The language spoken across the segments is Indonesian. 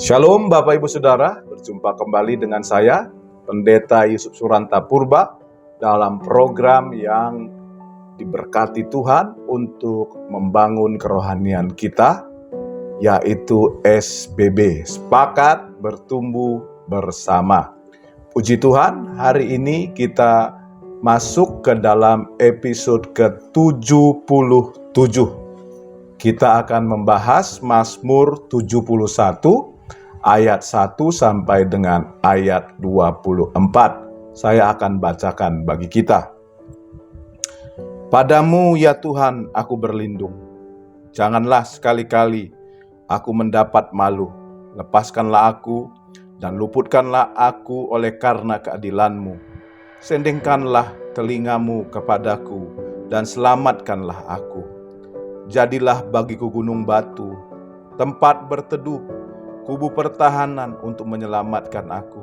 Shalom Bapak Ibu Saudara, berjumpa kembali dengan saya, Pendeta Yusuf Suranta Purba, dalam program yang diberkati Tuhan untuk membangun kerohanian kita, yaitu SBB, Sepakat Bertumbuh Bersama. Puji Tuhan, hari ini kita masuk ke dalam episode ke-77. Kita akan membahas Mazmur 71, ayat 1 sampai dengan ayat 24. Saya akan bacakan bagi kita. Padamu ya Tuhan aku berlindung. Janganlah sekali-kali aku mendapat malu. Lepaskanlah aku dan luputkanlah aku oleh karena keadilan-Mu. Sendengkanlah telingamu kepadaku dan selamatkanlah aku. Jadilah bagiku gunung batu, tempat berteduh, kubu pertahanan untuk menyelamatkan aku.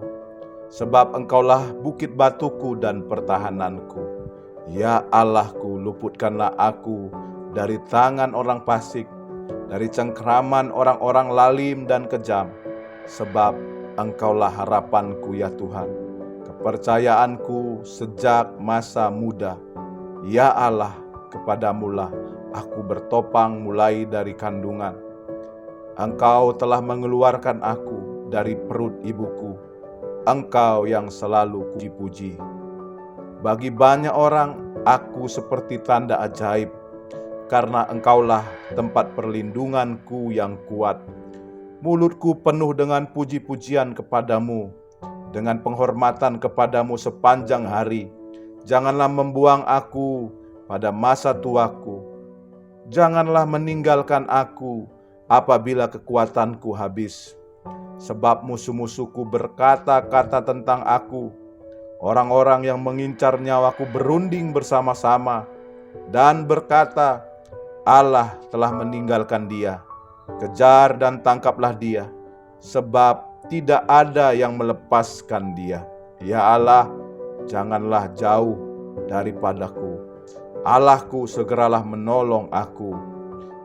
Sebab Engkaulah bukit batuku dan pertahananku. Ya Allahku, luputkanlah aku dari tangan orang fasik, dari cengkraman orang-orang lalim dan kejam. Sebab Engkaulah harapanku ya Tuhan, kepercayaanku sejak masa muda. Ya Allah, kepadamulah aku bertopang mulai dari kandungan. Engkau telah mengeluarkan aku dari perut ibuku. Engkau yang selalu kupuji-puji. Bagi banyak orang, aku seperti tanda ajaib, karena Engkaulah tempat perlindunganku yang kuat. Mulutku penuh dengan puji-pujian kepadamu, dengan penghormatan kepadamu sepanjang hari. Janganlah membuang aku pada masa tuaku. Janganlah meninggalkan aku apabila kekuatanku habis. Sebab musuh-musuhku berkata-kata tentang aku. Orang-orang yang mengincar nyawaku berunding bersama-sama dan berkata, Allah telah meninggalkan dia. Kejar dan tangkaplah dia, sebab tidak ada yang melepaskan dia. Ya Allah, janganlah jauh daripadaku. Allahku, segeralah menolong aku.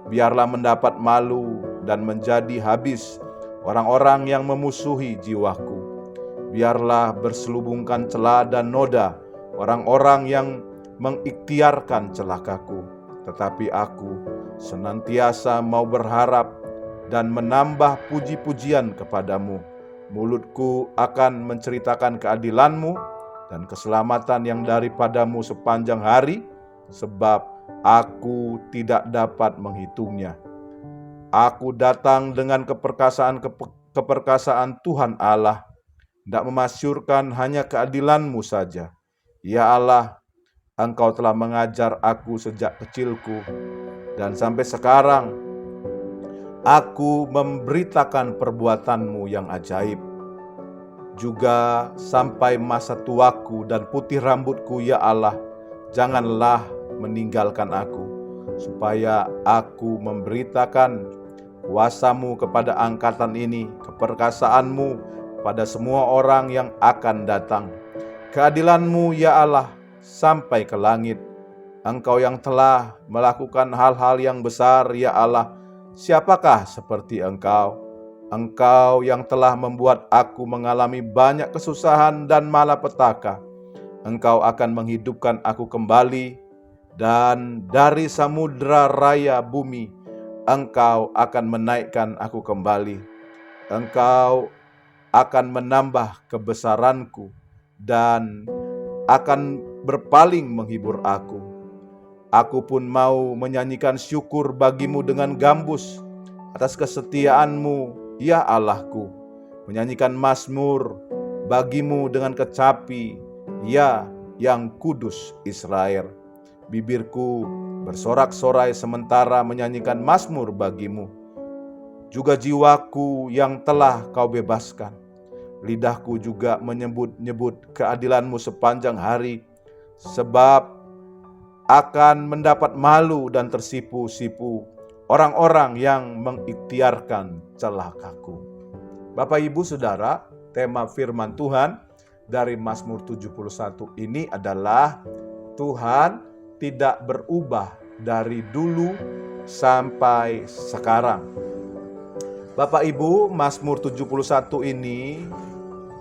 Biarlah mendapat malu dan menjadi habis orang-orang yang memusuhi jiwaku. Biarlah berselubungkan celah dan noda orang-orang yang mengikhtiarkan celakaku. Tetapi aku senantiasa mau berharap dan menambah puji-pujian kepadamu. Mulutku akan menceritakan keadilan-Mu dan keselamatan yang daripadamu sepanjang hari, sebab aku tidak dapat menghitungnya. Aku datang dengan keperkasaan Tuhan Allah, tidak memasyurkan hanya keadilan-Mu saja. Ya Allah, Engkau telah mengajar aku sejak kecilku, dan sampai sekarang aku memberitakan perbuatan-Mu yang ajaib. Juga sampai masa tuaku dan putih rambutku, ya Allah, janganlah meninggalkan aku, supaya aku memberitakan kuasa-Mu kepada angkatan ini, keperkasaan-Mu pada semua orang yang akan datang. Keadilan-Mu, ya Allah, sampai ke langit. Engkau yang telah melakukan hal-hal yang besar, ya Allah, siapakah seperti Engkau? Engkau yang telah membuat aku mengalami banyak kesusahan dan malapetaka. Engkau akan menghidupkan aku kembali, dan dari samudra raya bumi Engkau akan menaikkan aku kembali. Engkau akan menambah kebesaranku dan akan berpaling menghibur aku. Aku pun mau menyanyikan syukur bagimu dengan gambus atas kesetiaan-Mu, ya Allahku. Menyanyikan mazmur bagimu dengan kecapi, ya yang kudus Israel. Bibirku bersorak-sorai sementara menyanyikan mazmur bagimu. Juga jiwaku yang telah Kau bebaskan. Lidahku juga menyebut-nyebut keadilan-Mu sepanjang hari, sebab akan mendapat malu dan tersipu-sipu orang-orang yang mengikhtiarkan celakaku. Bapak Ibu Saudara, tema firman Tuhan dari Mazmur 71 ini adalah Tuhan tidak berubah dari dulu sampai sekarang. Bapak Ibu, Mazmur 71 ini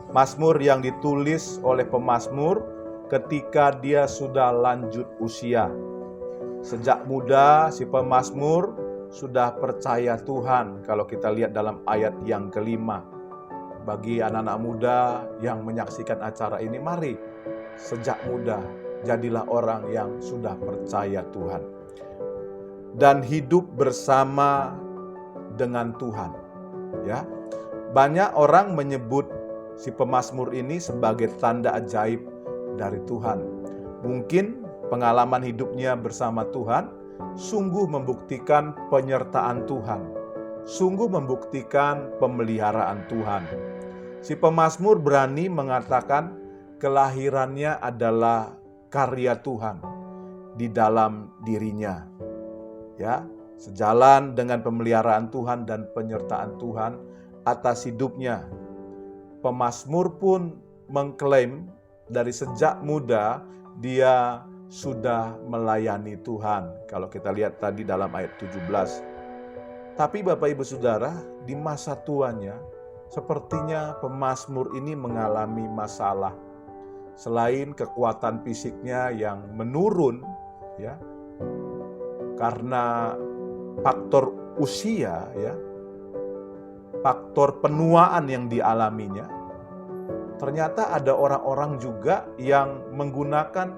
Mazmur yang ditulis oleh pemazmur ketika dia sudah lanjut usia. Sejak muda si pemazmur sudah percaya Tuhan. Kalau kita lihat dalam ayat yang kelima. Bagi anak-anak muda yang menyaksikan acara ini, mari sejak muda jadilah orang yang sudah percaya Tuhan. Dan hidup bersama dengan Tuhan. Ya, banyak orang menyebut si pemazmur ini sebagai tanda ajaib dari Tuhan. Mungkin pengalaman hidupnya bersama Tuhan sungguh membuktikan penyertaan Tuhan, sungguh membuktikan pemeliharaan Tuhan. Si pemazmur berani mengatakan kelahirannya adalah karya Tuhan di dalam dirinya. Ya, sejalan dengan pemeliharaan Tuhan dan penyertaan Tuhan atas hidupnya. Pemazmur pun mengklaim dari sejak muda dia sudah melayani Tuhan. Kalau kita lihat tadi dalam ayat 17. Tapi Bapak Ibu Saudara, di masa tuanya sepertinya pemazmur ini mengalami masalah. Selain kekuatan fisiknya yang menurun, ya, karena faktor usia, ya, faktor penuaan yang dialaminya, ternyata ada orang-orang juga yang menggunakan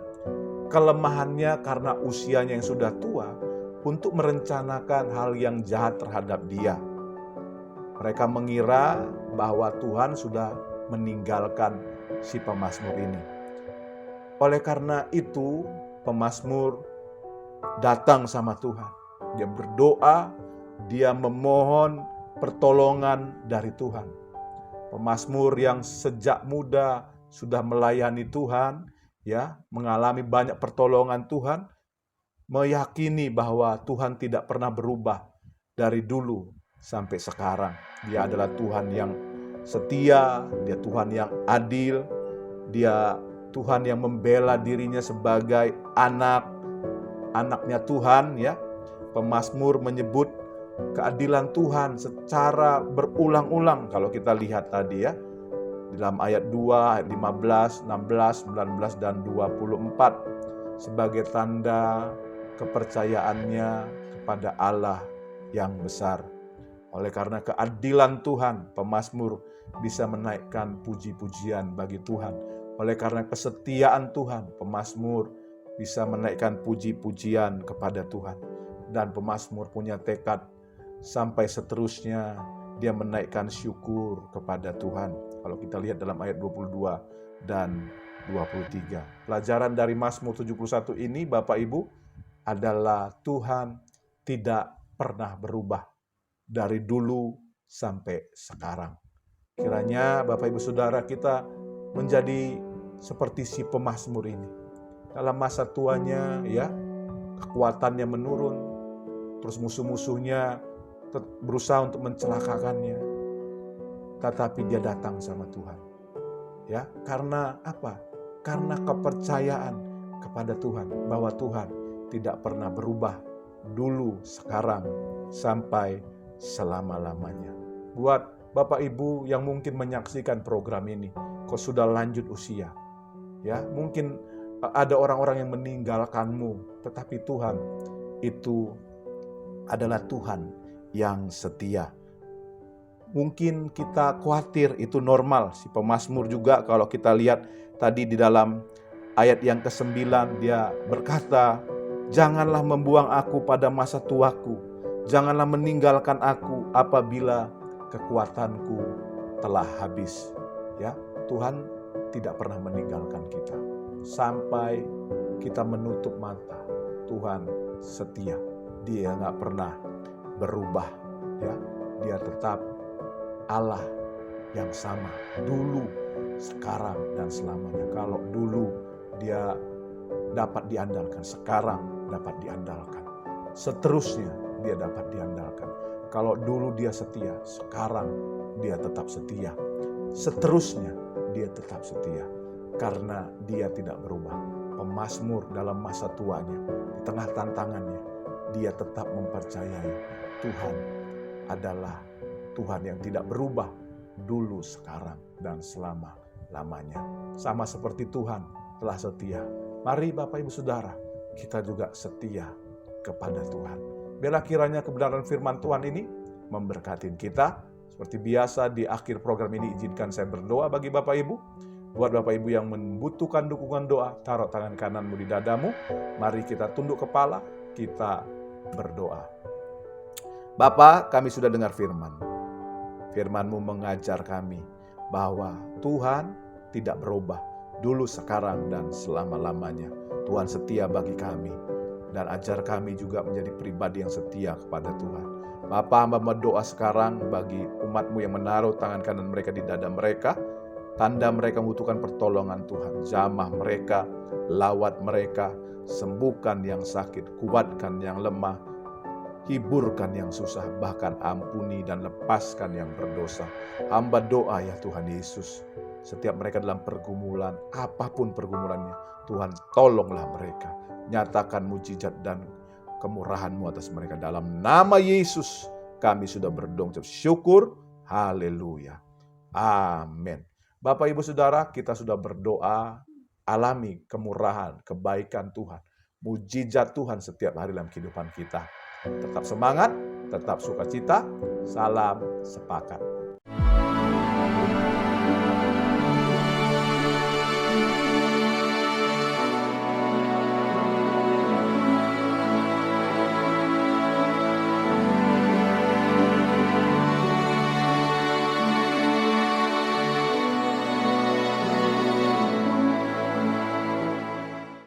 kelemahannya karena usianya yang sudah tua untuk merencanakan hal yang jahat terhadap dia. Mereka mengira bahwa Tuhan sudah meninggalkan si pemazmur ini. Oleh karena itu, pemazmur datang sama Tuhan. Dia berdoa, dia memohon pertolongan dari Tuhan. Pemazmur yang sejak muda sudah melayani Tuhan, ya, mengalami banyak pertolongan Tuhan, meyakini bahwa Tuhan tidak pernah berubah dari dulu sampai sekarang. Dia adalah Tuhan yang setia, dia Tuhan yang adil, dia Tuhan yang membela dirinya sebagai anaknya Tuhan, ya. Pemazmur menyebut keadilan Tuhan secara berulang-ulang. Kalau kita lihat tadi, ya, dalam ayat 2, ayat 15, 16, 19, dan 24 sebagai tanda kepercayaannya kepada Allah yang besar. Oleh karena keadilan Tuhan, pemazmur bisa menaikkan puji-pujian bagi Tuhan. Oleh karena kesetiaan Tuhan, pemazmur bisa menaikkan puji-pujian kepada Tuhan. Dan pemazmur punya tekad sampai seterusnya dia menaikkan syukur kepada Tuhan. Kalau kita lihat dalam ayat 22 dan 23. Pelajaran dari Mazmur 71 ini, Bapak Ibu, adalah Tuhan tidak pernah berubah dari dulu sampai sekarang. Kiranya Bapak Ibu Saudara kita menjadi seperti si pemazmur ini. Dalam masa tuanya, ya, kekuatannya menurun, terus musuh-musuhnya berusaha untuk mencelakakannya. Tetapi dia datang sama Tuhan. Ya, karena apa? Karena kepercayaan kepada Tuhan, bahwa Tuhan tidak pernah berubah dulu, sekarang, sampai selama-lamanya. Buat Bapak Ibu yang mungkin menyaksikan program ini, kau sudah lanjut usia, ya, mungkin ada orang-orang yang meninggalkanmu, tetapi Tuhan itu adalah Tuhan yang setia. Mungkin kita khawatir, itu normal. Si pemazmur juga kalau kita lihat tadi di dalam ayat yang ke-9, dia berkata, "Janganlah membuang aku pada masa tuaku, janganlah meninggalkan aku apabila kekuatanku telah habis." Ya, Tuhan tidak pernah meninggalkan kita sampai kita menutup mata. Tuhan setia, dia nggak pernah berubah, ya, dia tetap Allah yang sama dulu, sekarang, dan selamanya. Kalau dulu dia dapat diandalkan, sekarang dapat diandalkan, seterusnya dia dapat diandalkan. Kalau dulu dia setia, sekarang dia tetap setia, seterusnya dia tetap setia, karena dia tidak berubah. Pemazmur dalam masa tuanya, di tengah tantangannya, dia tetap mempercayai Tuhan adalah Tuhan yang tidak berubah dulu, sekarang, dan selama-lamanya. Sama seperti Tuhan telah setia. Mari Bapak Ibu Saudara, kita juga setia kepada Tuhan. Biarlah kiranya kebenaran firman Tuhan ini memberkati kita. Seperti biasa di akhir program ini izinkan saya berdoa bagi Bapak Ibu. Buat Bapak Ibu yang membutuhkan dukungan doa, taruh tangan kananmu di dadamu. Mari kita tunduk kepala, kita berdoa. Bapa, kami sudah dengar firman. Firman-Mu mengajar kami bahwa Tuhan tidak berubah dulu, sekarang, dan selama-lamanya. Tuhan setia bagi kami. Dan ajar kami juga menjadi pribadi yang setia kepada Tuhan. Bapa, hamba berdoa sekarang bagi umat-Mu yang menaruh tangan kanan mereka di dada mereka. Tanda mereka membutuhkan pertolongan Tuhan. Jamah mereka, lawat mereka, sembuhkan yang sakit, kuatkan yang lemah, hiburkan yang susah, bahkan ampuni dan lepaskan yang berdosa. Hamba doa ya Tuhan Yesus, setiap mereka dalam pergumulan, apapun pergumulannya, Tuhan tolonglah mereka. Nyatakan mujizat dan kemurahan-Mu atas mereka. Dalam nama Yesus kami sudah berdoa, syukur, haleluya, amin. Bapak Ibu Saudara, kita sudah berdoa, alami kemurahan, kebaikan Tuhan, mujizat Tuhan setiap hari dalam kehidupan kita. Tetap semangat, tetap sukacita, salam sepakat.